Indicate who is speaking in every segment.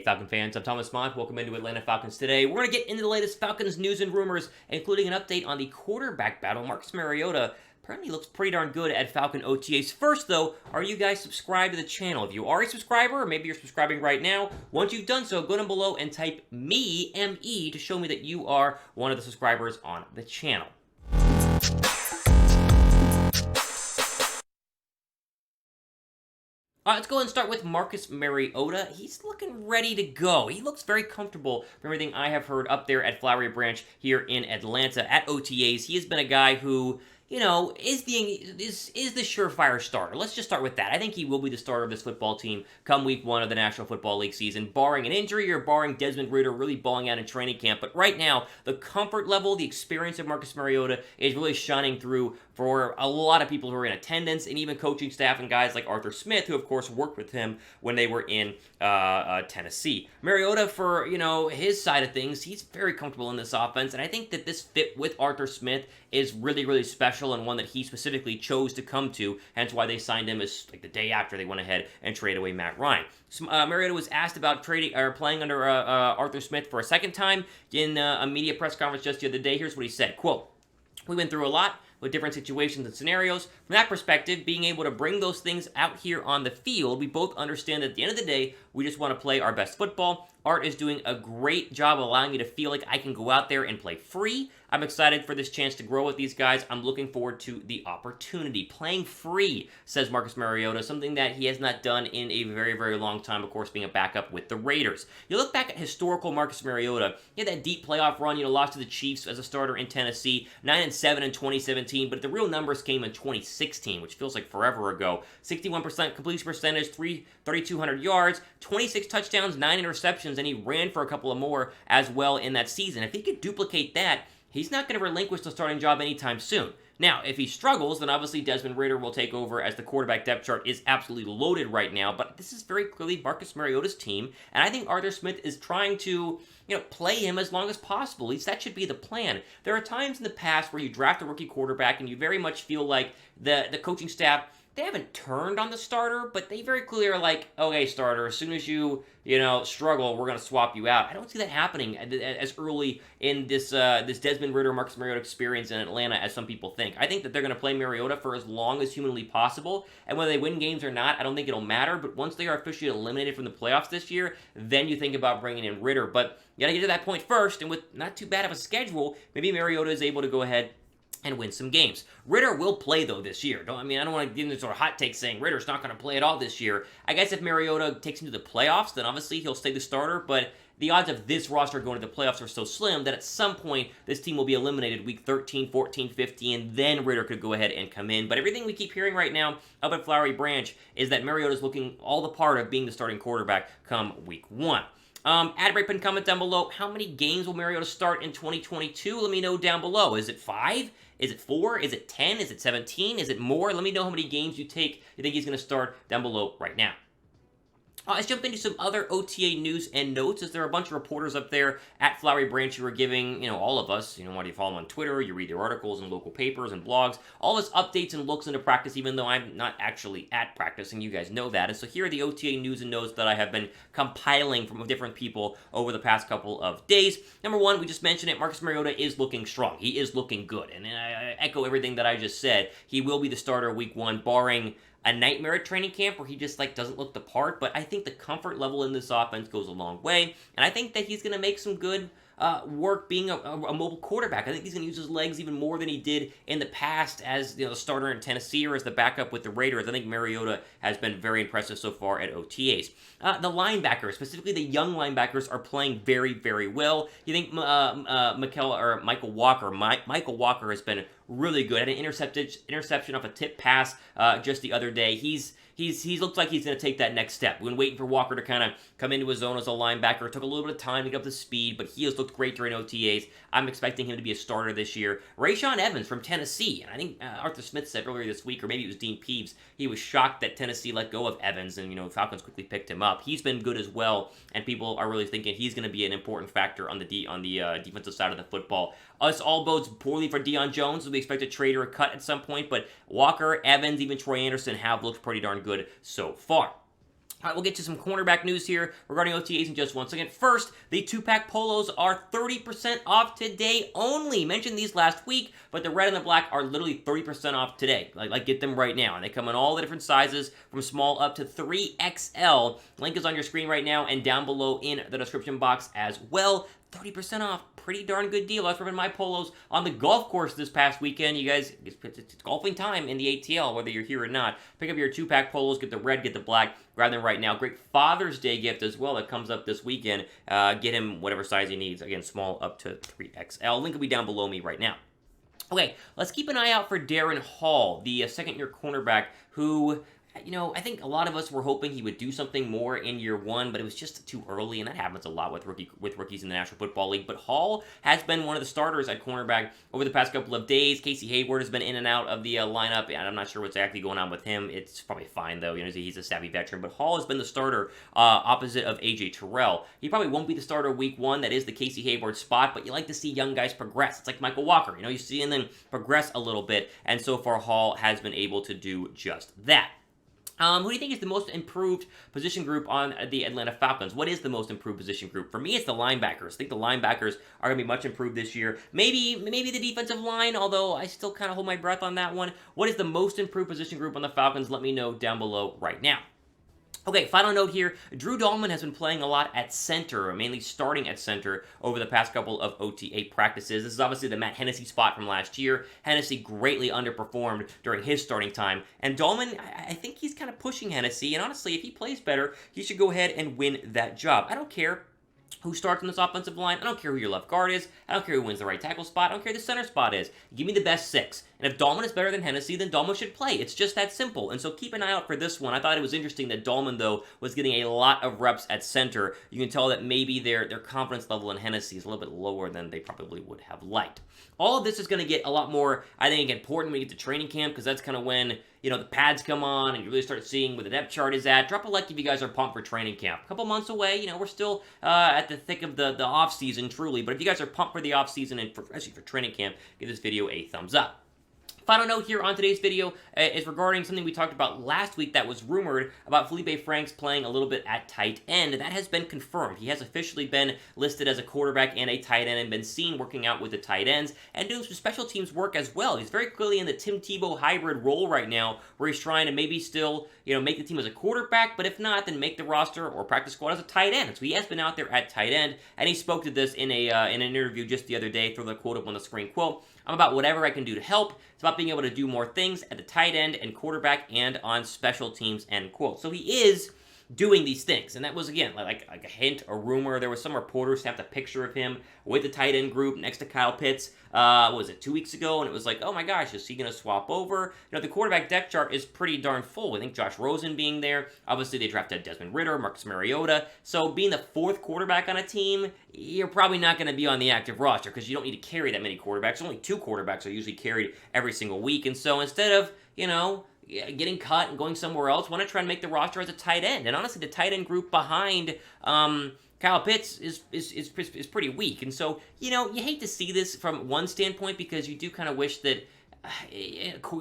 Speaker 1: Falcon fans, I'm Thomas Mott. Welcome into Atlanta Falcons today. We're going to get into the latest Falcons news and rumors, including an update on the quarterback battle. Marcus Mariota apparently looks pretty darn good at Falcon OTAs. First, though, are you guys subscribed to the channel? If you are a subscriber, or maybe you're subscribing right now, once you've done so, go down below and type ME, M-E, to show me that you are one of the subscribers on the channel. Let's go ahead and start with Marcus Mariota. He's looking ready to go. He looks very comfortable from everything I have heard up there at Flowery Branch here in Atlanta at OTAs. He has been a guy who, you know, is the surefire starter. Let's just start with that. I think he will be the starter of this football team come week 1 of the National Football League season, barring an injury or barring Desmond Ridder really balling out in training camp. But right now, the comfort level, the experience of Marcus Mariota is really shining through for a lot of people who are in attendance, and even coaching staff and guys like Arthur Smith, who of course worked with him when they were in Tennessee. Mariota, for his side of things, he's very comfortable in this offense, and I think that this fit with Arthur Smith is really, really special, and one that he specifically chose to come to, hence why they signed him as like the day after they went ahead and traded away Matt Ryan. So, Mariota was asked about playing under Arthur Smith for a second time in a media press conference just the other day. Here's what he said, quote, "We went through a lot with different situations and scenarios. From that perspective, being able to bring those things out here on the field, we both understand that at the end of the day, we just want to play our best football. Art is doing a great job allowing me to feel like I can go out there and play free. I'm excited for this chance to grow with these guys. I'm looking forward to the opportunity." Playing free, says Marcus Mariota, something that he has not done in a very, very long time, of course, being a backup with the Raiders. You look back at historical Marcus Mariota, he had that deep playoff run, lost to the Chiefs as a starter in Tennessee, 9-7 in 2017, but the real numbers came in 2016, which feels like forever ago. 61% completion percentage, 3,200 yards, 26 touchdowns, 9 interceptions, and he ran for a couple of more as well in that season. If he could duplicate that, he's not going to relinquish the starting job anytime soon. Now, if he struggles, then obviously Desmond Ridder will take over, as the quarterback depth chart is absolutely loaded right now, but this is very clearly Marcus Mariota's team, and I think Arthur Smith is trying to, play him as long as possible. At least that should be the plan. There are times in the past where you draft a rookie quarterback and you very much feel like the coaching staff, they haven't turned on the starter, but they very clearly are like, okay, starter, as soon as you struggle, we're going to swap you out. I don't see that happening as early in this Desmond Ridder, Marcus Mariota experience in Atlanta as some people think. I think that they're going to play Mariota for as long as humanly possible, and whether they win games or not, I don't think it'll matter, but once they are officially eliminated from the playoffs this year, then you think about bringing in Ridder. But you got to get to that point first, and with not too bad of a schedule, maybe Mariota is able to go ahead and win some games. Ridder will play, though, this year. I don't want to give him sort of hot take saying Ridder's not going to play at all this year. I guess if Mariota takes him to the playoffs, then obviously he'll stay the starter, but the odds of this roster going to the playoffs are so slim that at some point this team will be eliminated week 13, 14, 15, and then Ridder could go ahead and come in. But everything we keep hearing right now up at Flowery Branch is that Mariota's looking all the part of being the starting quarterback come week 1. Add break, pin comment down below. How many games will Mariota start in 2022? Let me know down below. Is it 5? Is it 4? Is it 10? Is it 17? Is it more? Let me know how many games you think he's going to start down below right now. Let's jump into some other OTA news and notes, as there are a bunch of reporters up there at Flowery Branch who are giving, all of us, why do you follow them on Twitter, you read their articles in local papers and blogs, all this updates and looks into practice, even though I'm not actually at practice, and you guys know that. And so here are the OTA news and notes that I have been compiling from different people over the past couple of days. Number 1, we just mentioned it, Marcus Mariota is looking strong. He is looking good, and I echo everything that I just said. He will be the starter week 1, barring a nightmare at training camp where he just doesn't look the part, but I think the comfort level in this offense goes a long way, and I think that he's going to make some good work being a mobile quarterback. I think he's going to use his legs even more than he did in the past as the starter in Tennessee or as the backup with the Raiders. I think Mariota has been very impressive so far at OTAs. The linebackers, specifically the young linebackers, are playing very, very well. You think Michael Walker has been really good. Had an interception off a tip pass just the other day. He looks like he's going to take that next step. We've been waiting for Walker to kind of come into his own as a linebacker. It took a little bit of time to get up to speed, but he has looked great during OTAs. I'm expecting him to be a starter this year. Rashawn Evans from Tennessee, and I think Arthur Smith said earlier this week, or maybe it was Dean Peeves, he was shocked that Tennessee let go of Evans, and Falcons quickly picked him up. He's been good as well, and people are really thinking he's going to be an important factor on the defensive side of the football. Us all bodes poorly for Deion Jones, as we expect a trade or a cut at some point, but Walker, Evans, even Troy Anderson have looked pretty darn good so far. All right, we'll get to some cornerback news here regarding OTAs in just one second. First, the 2-pack polos are 30% off today only. Mentioned these last week, but the red and the black are literally 30% off today. Like get them right now. And they come in all the different sizes from small up to 3XL. Link is on your screen right now and down below in the description box as well. 30% off. Pretty darn good deal. I was ripping my polos on the golf course this past weekend. You guys, it's golfing time in the ATL, whether you're here or not. Pick up your 2-pack polos, get the red, get the black, grab them right now. Great Father's Day gift as well that comes up this weekend. Get him whatever size he needs. Again, small up to 3XL. Link will be down below me right now. Okay, let's keep an eye out for Darren Hall, the second-year cornerback who, you know, I think a lot of us were hoping he would do something more in year one, but it was just too early, and that happens a lot with rookies in the National Football League. But Hall has been one of the starters at cornerback over the past couple of days. Casey Hayward has been in and out of the lineup, and I'm not sure what's actually going on with him. It's probably fine, though. You know, he's a savvy veteran. But Hall has been the starter opposite of A.J. Terrell. He probably won't be the starter week one. That is the Casey Hayward spot, but you like to see young guys progress. It's like Michael Walker. You know, you see them progress a little bit, and so far Hall has been able to do just that. Who do you think is the most improved position group on the Atlanta Falcons? What is the most improved position group? For me, it's the linebackers. I think the linebackers are going to be much improved this year. Maybe the defensive line, although I still kind of hold my breath on that one. What is the most improved position group on the Falcons? Let me know down below right now. Okay, final note here. Drew Dalman has been playing a lot at center, mainly starting at center over the past couple of OTA practices. This is obviously the Matt Hennessy spot from last year. Hennessy greatly underperformed during his starting time. And Dalman, I think he's kind of pushing Hennessy. And honestly, if he plays better, he should go ahead and win that job. I don't care who starts in this offensive line. I don't care who your left guard is. I don't care who wins the right tackle spot. I don't care who the center spot is. Give me the best 6. And if Dalman is better than Hennessy, then Dalman should play. It's just that simple. And so keep an eye out for this one. I thought it was interesting that Dalman, though, was getting a lot of reps at center. You can tell that maybe their confidence level in Hennessy is a little bit lower than they probably would have liked. All of this is going to get a lot more, I think, important when we get to training camp, because that's kind of when, you know, the pads come on and you really start seeing where the depth chart is at. Drop a like if you guys are pumped for training camp. A couple months away, you know, we're still at the thick of the off season, truly. But if you guys are pumped for the off season and especially for training camp, give this video a thumbs up. Final note here on today's video is regarding something we talked about last week that was rumored about Feleipe Franks playing a little bit at tight end. That has been confirmed. He has officially been listed as a quarterback and a tight end and been seen working out with the tight ends and doing some special teams work as well. He's very clearly in the Tim Tebow hybrid role right now, where he's trying to maybe still, you know, make the team as a quarterback, but if not, then make the roster or practice squad as a tight end. So he has been out there at tight end, and he spoke to this in an interview just the other day. Throw the quote up on the screen. Quote, "I'm about whatever I can do to help. It's about being able to do more things at the tight end and quarterback and on special teams," end quote. So he is doing these things, and that was, again, like a hint, a rumor. There was some reporters snapped a picture of him with the tight end group next to Kyle Pitts, was it 2 weeks ago, and it was like, oh my gosh, is he going to swap over? You know, the quarterback depth chart is pretty darn full. I think Josh Rosen being there, obviously they drafted Desmond Ridder, Marcus Mariota, so being the 4th quarterback on a team, you're probably not going to be on the active roster, because you don't need to carry that many quarterbacks. Only 2 quarterbacks are usually carried every single week, and so instead of, you know, getting cut and going somewhere else, want to try and make the roster as a tight end. And honestly, the tight end group behind Kyle Pitts is pretty weak. And so, you know, you hate to see this from one standpoint, because you do kind of wish that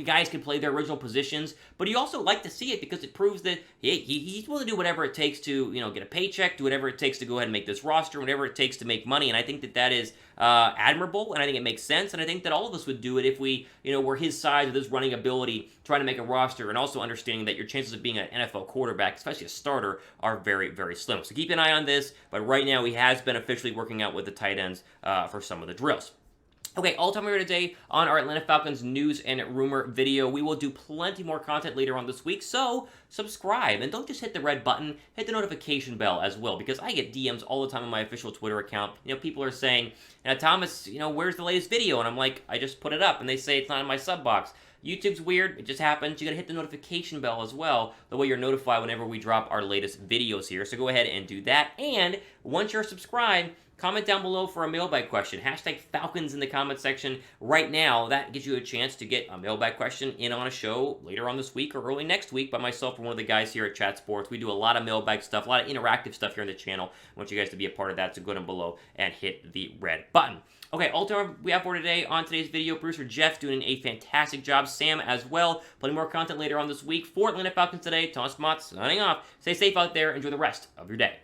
Speaker 1: guys can play their original positions, but you also like to see it because it proves that he's willing to do whatever it takes to, you know, get a paycheck, do whatever it takes to go ahead and make this roster, whatever it takes to make money. And I think that that is admirable, and I think it makes sense, and I think that all of us would do it if we, you know, were his size with his running ability, trying to make a roster, and also understanding that your chances of being an NFL quarterback, especially a starter, are very, very slim. So keep an eye on this, but right now he has been officially working out with the tight ends for some of the drills. Okay, all time here today on our Atlanta Falcons news and rumor video. We will do plenty more content later on this week, so subscribe. And don't just hit the red button, hit the notification bell as well, because I get DMs all the time on my official Twitter account. You know, people are saying, Thomas, you know, where's the latest video? And I'm like, I just put it up, and they say it's not in my sub box. YouTube's weird, it just happens. You gotta hit the notification bell as well, the way you're notified whenever we drop our latest videos here. So go ahead and do that. And once you're subscribed, comment down below for a mailbag question. Hashtag Falcons in the comment section right now. That gives you a chance to get a mailbag question in on a show later on this week or early next week by myself or one of the guys here at Chat Sports. We do a lot of mailbag stuff, a lot of interactive stuff here on the channel. I want you guys to be a part of that, so go down below and hit the red button. Okay, all time we have for today on today's video. Producer Jeff doing a fantastic job. Sam as well. Plenty more content later on this week. For Atlanta Falcons today, Thomas Mott signing off. Stay safe out there. Enjoy the rest of your day.